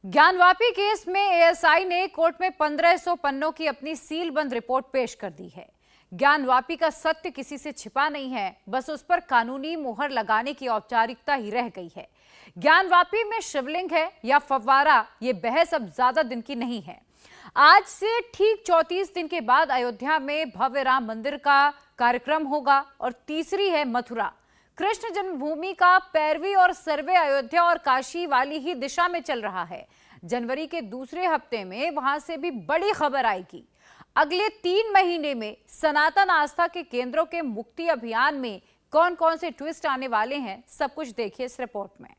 Gyanvapi case में ASI ने court में 1500 पन्नों की अपनी सीलबंद रिपोर्ट पेश कर दी है। ज्ञानवापी का सत्य किसी से छिपा नहीं है, बस उस पर कानूनी मुहर लगाने की औपचारिकता ही रह गई है। ज्ञानवापी में शिवलिंग है या फव्वारा, ये बहस अब ज्यादा दिन की नहीं है। आज से ठीक 34 दिन के बाद अयोध्या में भव्य राम मंदिर का कार्यक्रम होगा और तीसरी है मथुरा। कृष्ण जन्मभूमि का पैरवी और सर्वे अयोध्या और काशी वाली ही दिशा में चल रहा है। जनवरी के दूसरे हफ्ते में वहां से भी बड़ी खबर आएगी। अगले 3 महीने में सनातन आस्था के केंद्रों के मुक्ति अभियान में कौन कौन से ट्विस्ट आने वाले हैं, सब कुछ देखिए इस रिपोर्ट में।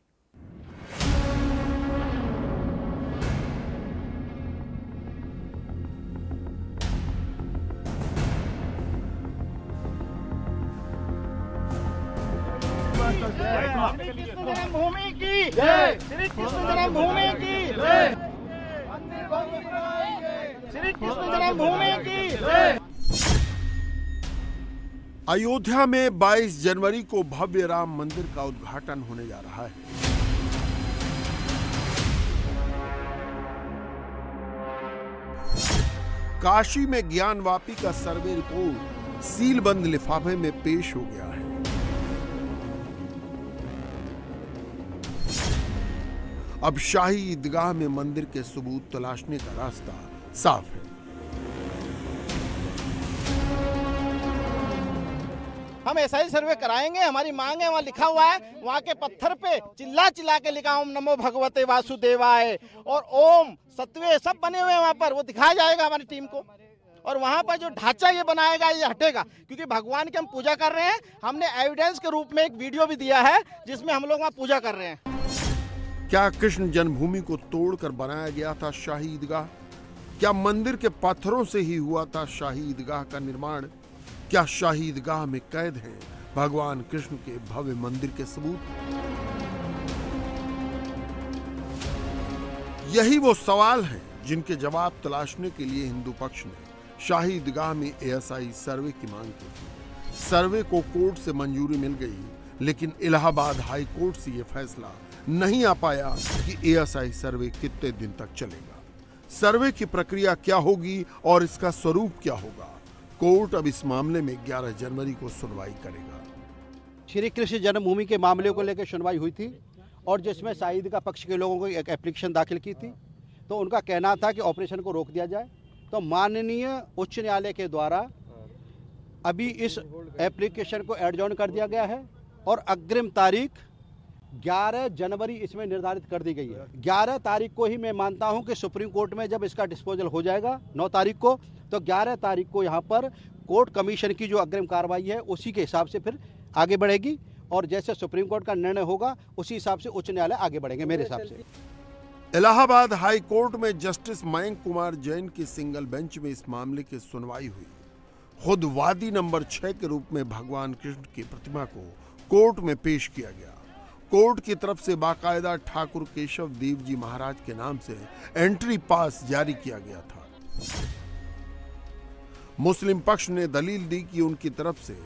श्री कृष्ण जन्मभूमि की जय, श्री कृष्ण जन्मभूमि की जय, श्री कृष्ण जन्मभूमि की जय। अयोध्या में 22 जनवरी को भव्य राम मंदिर का उद्घाटन होने जा रहा है। काशी में ज्ञानवापी का सर्वे रिपोर्ट सीलबंद लिफाफे में पेश हो गया है। अब शाही ईदगाह में मंदिर के सबूत तलाशने का रास्ता साफ है। हम ऐसा ही सर्वे कराएंगे, हमारी मांग है, वहाँ लिखा हुआ है, वहाँ के पत्थर पे चिल्ला चिल्ला के लिखा ओम नमो भगवते वासुदेवाय और ओम सत्वे सब बने हुए हैं वहाँ पर, वो दिखाया जाएगा हमारी टीम को। और वहाँ पर जो ढांचा ये बनाएगा ये हटेगा, क्योंकि भगवान की हम पूजा कर रहे हैं। हमने एविडेंस के रूप में एक वीडियो भी दिया है जिसमें हम लोग वहाँ पूजा कर रहे हैं। क्या कृष्ण जन्मभूमि को तोड़कर बनाया गया था शाही ईदगाह? क्या मंदिर के पत्थरों से ही हुआ था शाही ईदगाह का निर्माण? क्या शाही ईदगाह में कैद हैं भगवान कृष्ण के भव्य मंदिर के सबूत? यही वो सवाल हैं जिनके जवाब तलाशने के लिए हिंदू पक्ष ने शाही ईदगाह में एएसआई सर्वे की मांग की थी। सर्वे को कोर्ट से मंजूरी मिल गई, लेकिन इलाहाबाद हाई कोर्ट से यह फैसला नहीं आ पाया कि एएसआई सर्वे कितने दिन तक चलेगा, सर्वे की प्रक्रिया क्या होगी और इसका स्वरूप क्या होगा। कोर्ट अब इस मामले में 11 जनवरी को सुनवाई करेगा। श्री कृष्ण जन्मभूमि के मामले को लेकर सुनवाई हुई थी और जिसमें शाहिद का पक्ष के लोगों को एक एप्लीकेशन दाखिल की थी, तो उनका कहना था कि ऑपरेशन को रोक दिया जाए। तो माननीय उच्च न्यायालय के द्वारा अभी इस एप्लीकेशन को एडजॉर्न कर दिया गया है और अग्रिम तारीख 11 जनवरी इसमें निर्धारित कर दी गई है। 11 तारीख को ही मैं मानता हूं कि सुप्रीम कोर्ट में जब इसका डिस्पोजल हो जाएगा 9 तारीख को, तो 11 तारीख को यहां पर कोर्ट कमीशन की जो अग्रिम कार्रवाई है उसी के हिसाब से फिर आगे बढ़ेगी और जैसे सुप्रीम कोर्ट का निर्णय होगा उसी हिसाब से उच्च न्यायालय आगे बढ़ेंगे मेरे हिसाब से। इलाहाबाद हाई कोर्ट में जस्टिस मयंक कुमार जैन की सिंगल बेंच में इस मामले की सुनवाई हुई। खुद वादी नंबर 6 के रूप में भगवान कृष्ण की प्रतिमा को कोर्ट में पेश किया गया। कोर्ट की तरफ से बाकायदा ठाकुर केशव देव जी महाराज के नाम से एंट्री पास जारी किया गया था। मुस्लिम पक्ष ने दलील दी कि उनकी तरफ से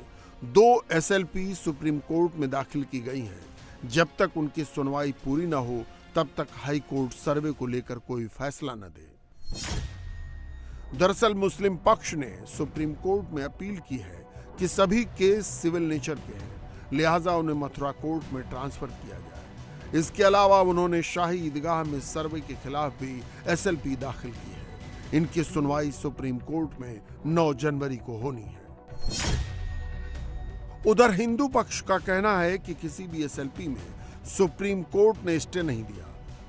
2 एसएलपी सुप्रीम कोर्ट में दाखिल की गई हैं। जब तक उनकी सुनवाई पूरी न हो तब तक हाई कोर्ट सर्वे को लेकर कोई फैसला न दे। दरअसल मुस्लिम पक्ष ने सुप्रीम कोर्ट में अपील की है कि सभी केस सिविल नेचर के हैं, लिहाजा उन्हें मथुरा कोर्ट में ट्रांसफर किया जाए। इसके अलावा उन्होंने शाही ईदगाह में सर्वे के खिलाफ भी एसएलपी दाखिल की है। इनकी सुनवाई सुप्रीम कोर्ट में 9 जनवरी को होनी है। उधर हिंदू पक्ष का कहना है कि किसी भी एसएलपी में सुप्रीम कोर्ट ने स्टे नहीं दिया,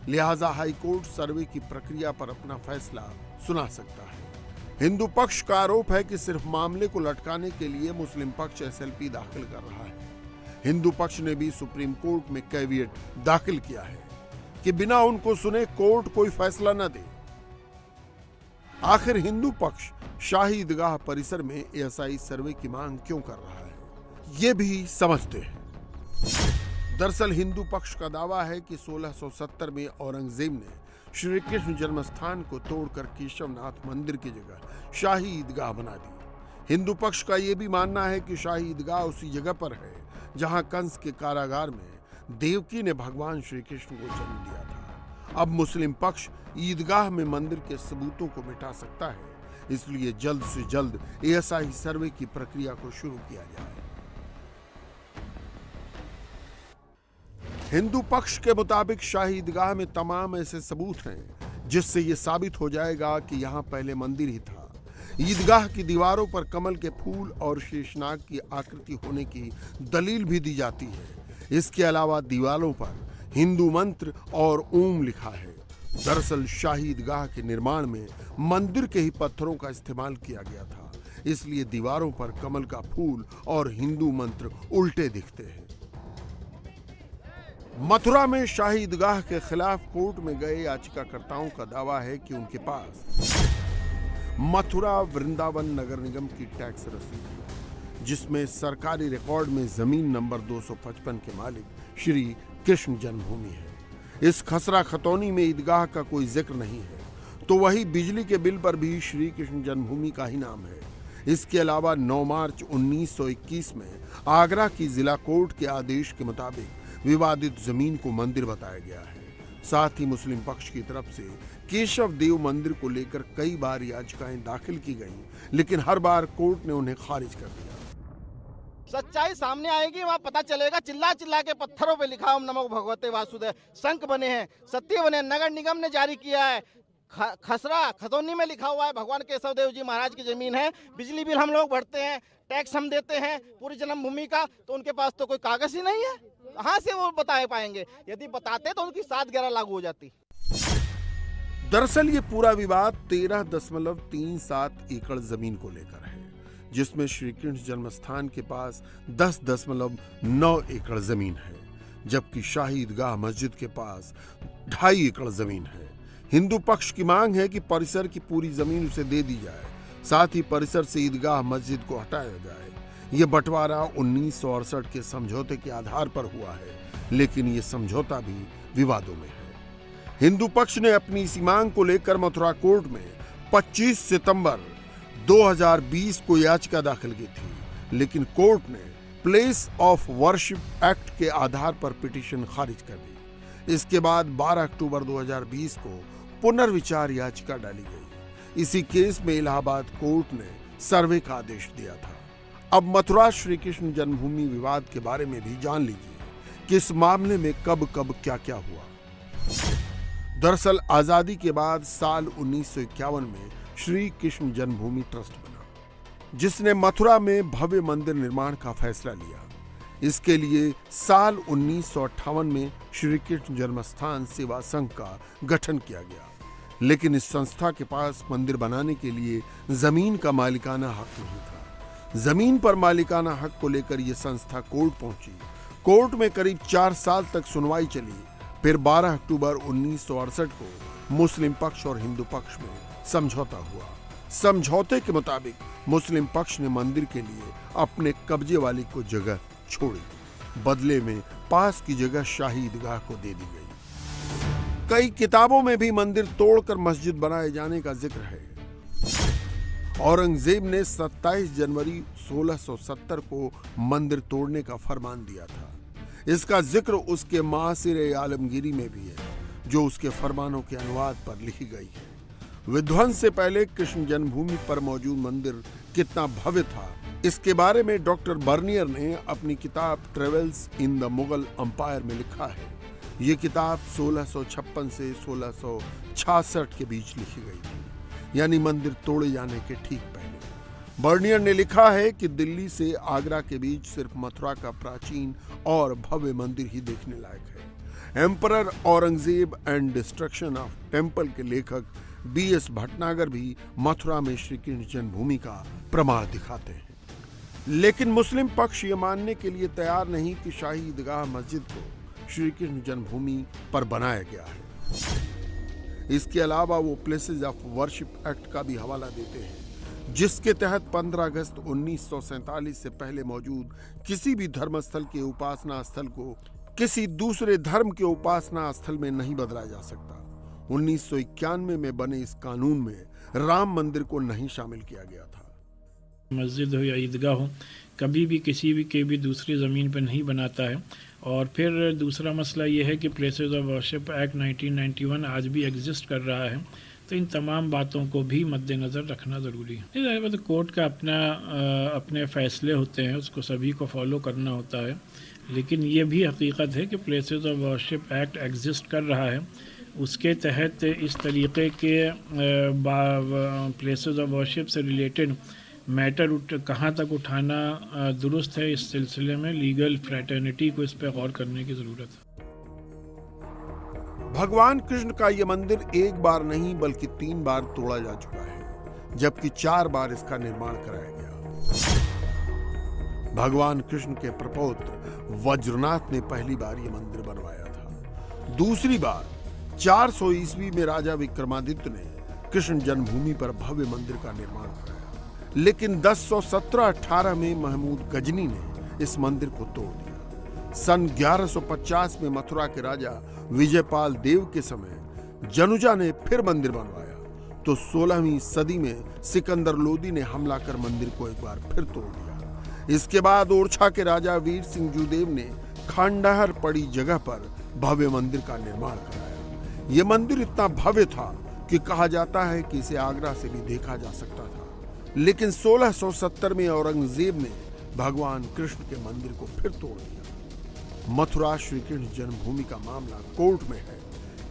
लिहाजा हाई कोर्ट सर्वे की प्रक्रिया पर अपना फैसला सुना सकता है। हिंदू पक्ष का आरोप है कि सिर्फ मामले को लटकाने के लिए मुस्लिम पक्ष एसएलपी दाखिल कर रहा है। हिंदू पक्ष ने भी सुप्रीम कोर्ट में कैविएट दाखिल किया है कि बिना उनको सुने कोर्ट कोई फैसला न दे। आखिर हिंदू पक्ष शाही ईदगाह परिसर में एएसआई सर्वे की मांग क्यों कर रहा है, ये भी समझते हैं। दरअसल हिंदू पक्ष का दावा है कि 1670 में औरंगजेब ने श्री कृष्ण जन्मस्थान को तोड़कर केशवनाथ मंदिर की जगह शाही ईदगाह बना दी। हिंदू पक्ष का यह भी मानना है कि शाही ईदगाह उसी जगह पर है जहां कंस के कारागार में देवकी ने भगवान श्री कृष्ण को जन्म दिया था। अब मुस्लिम पक्ष ईदगाह में मंदिर के सबूतों को मिटा सकता है, इसलिए जल्द से जल्द एएसआई सर्वे की प्रक्रिया को शुरू किया जाए। हिंदू पक्ष के मुताबिक शाही ईदगाह में तमाम ऐसे सबूत हैं जिससे यह साबित हो जाएगा कि यहां पहले मंदिर ही था। ईदगाह की दीवारों पर कमल के फूल और शेषनाग की आकृति होने की दलील भी दी जाती है। इसके अलावा दीवारों पर हिंदू मंत्र और ओम लिखा है। दरअसल शाही ईदगाह के निर्माण में मंदिर के ही पत्थरों का इस्तेमाल किया गया था, इसलिए दीवारों पर कमल का फूल और हिंदू मंत्र उल्टे दिखते हैं। मथुरा में शाही ईदगाह के खिलाफ कोर्ट में गए याचिकाकर्ताओं का दावा है कि उनके पास मथुरा वृंदावन नगर निगम की टैक्स रसीद है, जिसमें सरकारी रिकॉर्ड में जमीन नंबर 255 के मालिक श्री कृष्ण जन्मभूमि है। इस खसरा खतौनी में ईदगाह का कोई जिक्र नहीं है, तो वही बिजली के बिल पर भी श्री कृष्ण जन्मभूमि का ही नाम है। इसके अलावा 9 मार्च 1921 में आगरा की जिला कोर्ट के आदेश के मुताबिक विवादित जमीन को मंदिर बताया गया है। साथ ही मुस्लिम पक्ष की तरफ से केशव देव मंदिर को लेकर कई बार याचिकाएं दाखिल की गईं, लेकिन हर बार कोर्ट ने उन्हें खारिज कर दिया। सच्चाई सामने आएगी, वहाँ पता चलेगा। चिल्ला चिल्ला के पत्थरों पे लिखा ओम नमो भगवते वासुदेव, शंख बने हैं, सत्य बने, नगर निगम ने जारी किया है। खसरा खतौनी में लिखा हुआ है भगवान केशव देव जी महाराज की जमीन है। बिजली बिल हम लोग भरते हैं, टैक्स हम देते हैं पूरी जन्मभूमि का, तो उनके पास तो कोई कागज ही नहीं है। कहाँ से वो बता पाएंगे? यदि बताते तो उनकी 7-11 लागू हो जाती। दरअसल ये पूरा विवाद 13.37 एकड़ जमीन को लेकर है, जिसमें श्री कृष्ण जन्मस्थान के पास 10.9 एकड़ जमीन है, जबकि शाही ईदगाह मस्जिद के पास 2.5 एकड़ जमीन है। हिंदू पक्ष की मांग है कि परिसर की पूरी जमीन उसे दे दी जाए, साथ ही परिसर से ईदगाह मस्जिद को हटाया जाए। यह बंटवारा 1968 के समझौते के आधार पर हुआ है, लेकिन यह समझौता भी विवादों में है। हिंदू पक्ष ने अपनी इसी मांग को लेकर मथुरा कोर्ट में 25 सितंबर 2020 को याचिका दाखिल की थी, लेकिन कोर्ट ने प्लेस ऑफ वर्शिप एक्ट के आधार पर पिटीशन खारिज कर दी। इसके बाद 12 अक्टूबर 2020 को पुनर्विचार याचिका डाली गई। इसी केस में इलाहाबाद कोर्ट ने सर्वे का आदेश दिया था। अब मथुरा श्री कृष्ण जन्मभूमि विवाद के बारे में भी जान लीजिए कि इस मामले में कब कब क्या क्या हुआ। दरअसल आजादी के बाद साल 1951 में श्री कृष्ण जन्मभूमि ट्रस्ट बना, जिसने मथुरा में भव्य मंदिर निर्माण का फैसला लिया। इसके लिए साल 1958 में श्री कृष्ण जन्मस्थान सेवा संघ का गठन किया गया, लेकिन इस संस्था के पास मंदिर बनाने के लिए जमीन का मालिकाना हक नहीं था। जमीन पर मालिकाना हक को लेकर यह संस्था कोर्ट पहुंची। कोर्ट में करीब 4 साल तक सुनवाई चली। फिर 12 अक्टूबर 1968 को मुस्लिम पक्ष और हिंदू पक्ष में समझौता हुआ। समझौते के मुताबिक मुस्लिम पक्ष ने मंदिर के लिए अपने कब्जे वाली को जगह छोड़ी, बदले में पास की जगह शाही ईदगाह को दे दी गई। कई किताबों में भी मंदिर तोड़कर मस्जिद बनाए जाने का जिक्र है। औरंगजेब ने 27 जनवरी 1670 को मंदिर तोड़ने का फरमान दिया था। इसका जिक्र उसके मासिर आलमगीरी में भी है, जो उसके फरमानों के अनुवाद पर लिखी गई है। विध्वंस से पहले कृष्ण जन्मभूमि पर मौजूद मंदिर कितना भव्य था, इसके बारे में डॉक्टर बर्नियर ने अपनी किताब travels in the Mughal umpire में लिखा है। ये किताब 1656 से 1666 के बीच लिखी गई थी, यानी मंदिर तोड़े जाने के ठीक पहले। बर्नियर ने लिखा है कि दिल्ली से आगरा के बीच सिर्फ मथुरा का प्राचीन और भव्य मंदिर ही देखने लायक है। Emperor Aurangzeb and destruction of temple के लेखक BS भटनागर भी मथुरा में श्री कृष्ण जन्मभूमि का प्रमाण दिखाते हैं, लेकिन मुस्लिम पक्ष ये मानने के लिए तैयार नहीं कि शाही ईदगाह मस्जिद को श्री कृष्ण जन्मभूमि पर बनाया गया है। इसके अलावा वो प्लेसेस ऑफ वर्शिप एक्ट का भी हवाला देते हैं, जिसके तहत 15 अगस्त 1947 से पहले मौजूद किसी भी धर्मस्थल के उपासना स्थल को किसी दूसरे धर्म के उपासना स्थल में नहीं बदला जा सकता। 1991 में बने इस कानून में राम मंदिर को नहीं शामिल किया गया था। मस्जिद हो या ईदगाह हो, कभी भी किसी भी के भी दूसरी ज़मीन पर नहीं बनाता है, और फिर दूसरा मसला ये है कि प्लेसेस ऑफ वर्शिप एक्ट 1991 आज भी एग्जिस्ट कर रहा है, तो इन तमाम बातों को भी मद्देनज़र रखना ज़रूरी है। तो कोर्ट का अपने फ़ैसले होते हैं, उसको सभी को फॉलो करना होता है, लेकिन ये भी हकीकत है कि places of worship act exist कर रहा है। उसके तहत इस तरीक़े के प्लेसेस ऑफ वर्शिप से रिलेटेड मैटर कहाँ तक उठाना दुरुस्त है, इस सिलसिले में लीगल फ्रैटर्निटी को इस पर गौर करने की ज़रूरत है। भगवान कृष्ण का यह मंदिर एक बार नहीं बल्कि 3 बार तोड़ा जा चुका है, जबकि 4 बार इसका निर्माण कराया गया। भगवान कृष्ण के प्रपौत्र वज्रनाथ ने पहली बार यह मंदिर बनवाया था। दूसरी बार 400 ईस्वी में राजा विक्रमादित्य ने कृष्ण जन्मभूमि पर भव्य मंदिर का निर्माण कराया, लेकिन 1017-18 में महमूद गजनी ने इस मंदिर को तोड़ दिया। सन 1150 में मथुरा के राजा विजयपाल देव के समय जनुजा ने फिर मंदिर बनवाया, तो 16वीं सदी में सिकंदर लोदी ने हमला कर मंदिर को एक बार फिर तोड़ दिया। इसके बाद ओरछा के राजा वीर सिंह जूदेव ने खंडहर पड़ी जगह पर भव्य मंदिर का निर्माण कराया। यह मंदिर इतना भव्य था कि कहा जाता है कि इसे आगरा से भी देखा जा सकता था, लेकिन 1670 में औरंगजेब ने भगवान कृष्ण के मंदिर को फिर तोड़ दिया। मथुरा श्री कृष्ण जन्मभूमि का मामला कोर्ट में है,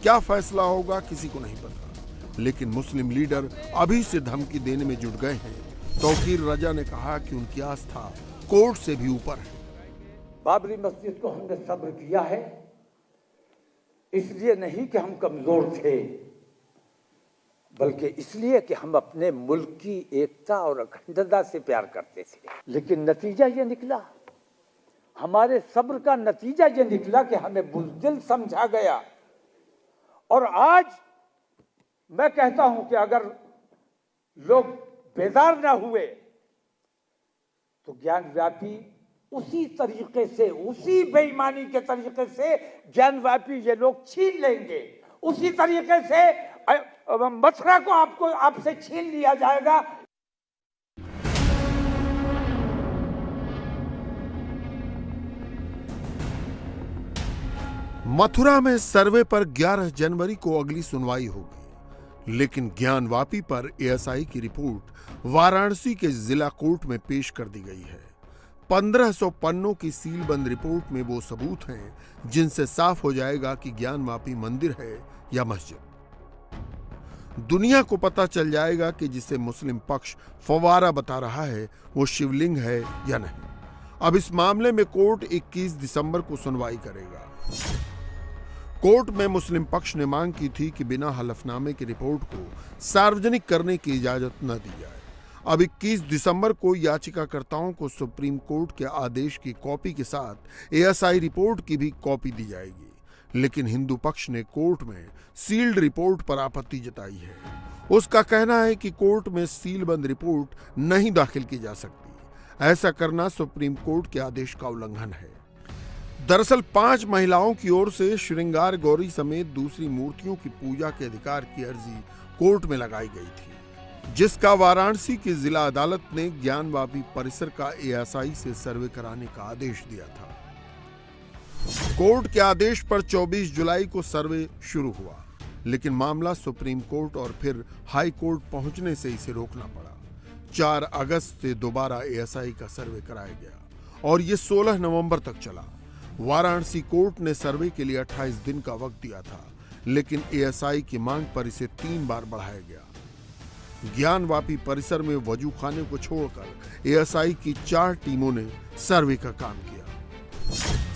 क्या फैसला होगा किसी को नहीं पता, लेकिन मुस्लिम लीडर अभी से धमकी देने में जुट गए हैं। तौकीर रजा ने कहा कि उनकी आस्था कोर्ट से भी ऊपर है। बाबरी मस्जिद को हमने सब्र किया है, इसलिए नहीं कि हम कमजोर थे, बल्कि इसलिए कि हम अपने मुल्क की एकता और अखंडता से प्यार करते थे। लेकिन नतीजा ये निकला, हमारे सब्र का नतीजा ये निकला कि हमें बुज़दिल समझा गया। और आज मैं कहता हूं कि अगर लोग बेदार ना हुए तो ज्ञानव्यापी उसी तरीके से, उसी बेईमानी के तरीके से ज्ञानव्यापी ये लोग छीन लेंगे, उसी तरीके से मथुरा को आपसे छीन लिया जाएगा। मथुरा में सर्वे पर 11 जनवरी को अगली सुनवाई होगी, लेकिन ज्ञानवापी पर एएसआई की रिपोर्ट वाराणसी के जिला कोर्ट में पेश कर दी गई है। 1500 पन्नों की सीलबंद रिपोर्ट में वो सबूत हैं जिनसे साफ हो जाएगा कि ज्ञानवापी मंदिर है या मस्जिद। दुनिया को पता चल जाएगा कि जिसे मुस्लिम पक्ष फवारा बता रहा है वो शिवलिंग है या नहीं। अब इस मामले में कोर्ट 21 दिसंबर को सुनवाई करेगा। कोर्ट में मुस्लिम पक्ष ने मांग की थी कि बिना हलफनामे की रिपोर्ट को सार्वजनिक करने की इजाजत न दी जाए। अब 21 दिसंबर को याचिकाकर्ताओं को सुप्रीम कोर्ट के आदेश की कॉपी के साथ एएसआई रिपोर्ट की भी कॉपी दी जाएगी, लेकिन हिंदू पक्ष ने कोर्ट में सील्ड रिपोर्ट पर आपत्ति जताई है। उसका कहना है कि कोर्ट में सीलबंद रिपोर्ट नहीं दाखिल की जा सकती। ऐसा करना सुप्रीम कोर्ट के आदेश का उल्लंघन है। दरअसल 5 महिलाओं की ओर से श्रृंगार गौरी समेत दूसरी मूर्तियों की पूजा के अधिकार की अर्जी कोर्ट में लगाई गई थी, जिसका वाराणसी की जिला अदालत ने ज्ञानवापी परिसर का एएसआई से सर्वे कराने का आदेश दिया था। कोर्ट के आदेश पर 24 जुलाई को सर्वे शुरू हुआ, लेकिन मामला सुप्रीम कोर्ट और फिर हाई कोर्ट पहुंचने से इसे रोकना पड़ा। 4 अगस्त से दोबारा एएसआई का सर्वे कराया गया और ये 16 नवंबर तक चला। वाराणसी कोर्ट ने सर्वे के लिए 28 दिन का वक्त दिया था, लेकिन एएसआई की मांग पर इसे 3 बार बढ़ाया गया। ज्ञानवापी परिसर में वजू खाने को छोड़कर एएसआई की 4 टीमों ने सर्वे का काम किया।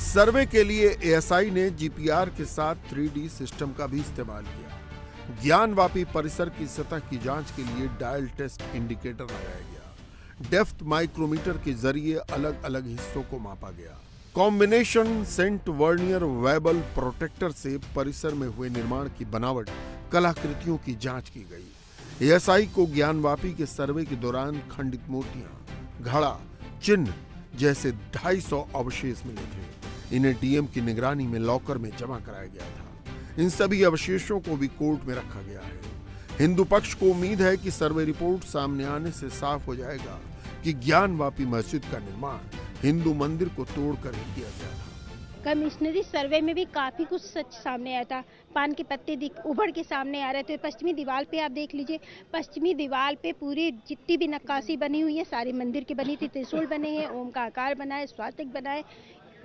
सर्वे के लिए एएसआई ने जीपीआर के साथ 3D सिस्टम का भी इस्तेमाल किया। ज्ञानवापी परिसर की सतह की जांच के लिए डायल टेस्ट इंडिकेटर लगाया गया। डेप्थ माइक्रोमीटर के जरिए अलग अलग हिस्सों को मापा गया। कॉम्बिनेशन सेंट वर्नियर वेबल प्रोटेक्टर से परिसर में हुए निर्माण की बनावट कलाकृतियों की जांच की गई। एएसआई को ज्ञानवापी के सर्वे के दौरान खंडित मूर्तियां, घड़ा, चिन्ह जैसे 250 अवशेष मिले थे। इन्हें डीएम की निगरानी में लॉकर में जमा कराया गया था। इन सभी अवशेषों को भी कोर्ट में रखा गया है। हिंदू पक्ष को उम्मीद है कि सर्वे रिपोर्ट सामने आने से साफ हो जाएगा कि ज्ञानवापी मस्जिद का निर्माण हिंदू मंदिर को तोड़कर ही किया गया था। कमिश्नरी सर्वे में भी काफ़ी कुछ सच सामने आया था। पान के पत्ते उभर के सामने आ रहे थे। पश्चिमी दीवार पे आप देख लीजिए, पश्चिमी दीवार पे पूरी जितनी भी नक्काशी बनी हुई है सारी मंदिर की बनी थी। त्रिशूल बने हैं, ओम का आकार बना है, स्वातिक बना है,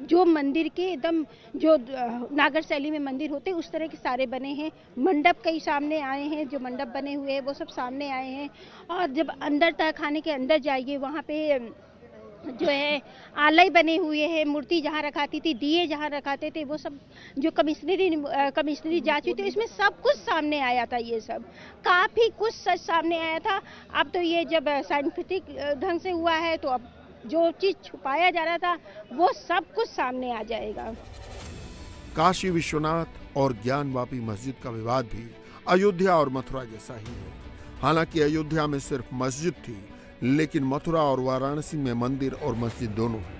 जो मंदिर के एकदम जो नागर शैली में मंदिर होते उस तरह के सारे बने हैं। मंडप कई सामने आए हैं, जो मंडप बने हुए हैं वो सब सामने आए हैं। और जब अंदर तहखाने के अंदर जाइए, वहाँ पे जो है आलय बने हुए हैं, मूर्ति जहाँ रखाती थी, दिए जहाँ रखाते थे, वो सब जो कमिश्नरी जांच हुई थी इसमें सब कुछ सामने आया था। ये सब काफ़ी कुछ सच सामने आया था। अब तो ये जब साइंटिफिक ढंग से हुआ है तो अब जो चीज़ छुपाया जा रहा था वो सब कुछ सामने आ जाएगा। काशी विश्वनाथ और ज्ञानवापी मस्जिद का विवाद भी अयोध्या और मथुरा जैसा ही है। हालांकि अयोध्या में सिर्फ मस्जिद थी, लेकिन मथुरा और वाराणसी में मंदिर और मस्जिद दोनों हैं।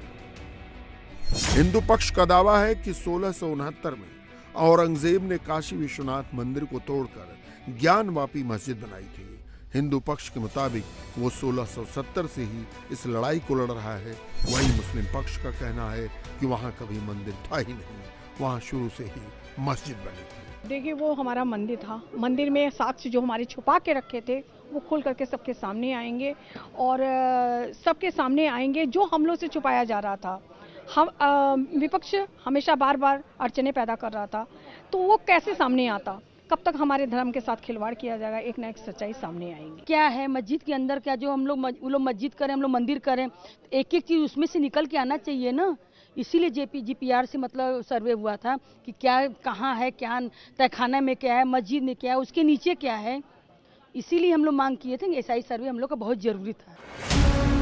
हिंदू पक्ष का दावा है कि 1669 में औरंगजेब ने काशी विश्वनाथ मंदिर को तोड़कर ज्ञानवापी मस्जिद बनाई थी। हिंदू पक्ष के मुताबिक वो 1670 से ही इस लड़ाई को लड़ रहा है। वहीं मुस्लिम पक्ष का कहना है कि वहां कभी मंदिर था ही नहीं, वहां शुरू से ही मस्जिद बनी थी। देखिए, वो हमारा मंदिर था। मंदिर में साक्ष्य जो हमारे छुपा के रखे थे वो खुल करके सबके सामने आएंगे और सबके सामने आएंगे जो हम लोग से छुपाया जा रहा था। हम विपक्ष हमेशा बार बार अड़चने पैदा कर रहा था, तो वो कैसे सामने आता? कब तक हमारे धर्म के साथ खिलवाड़ किया जाएगा? एक ना एक सच्चाई सामने आएगी। क्या है मस्जिद के अंदर, क्या जो हम लोग मस्जिद करें, हम लोग मंदिर करें, एक एक चीज़ उसमें से निकल के आना चाहिए ना। इसीलिए JPR से मतलब सर्वे हुआ था कि क्या कहाँ है, क्या तहखाना में क्या है, मस्जिद में क्या है, उसके नीचे क्या है। इसीलिए हम लोग मांग किए थे कि SI सर्वे हम लोग का बहुत ज़रूरी था।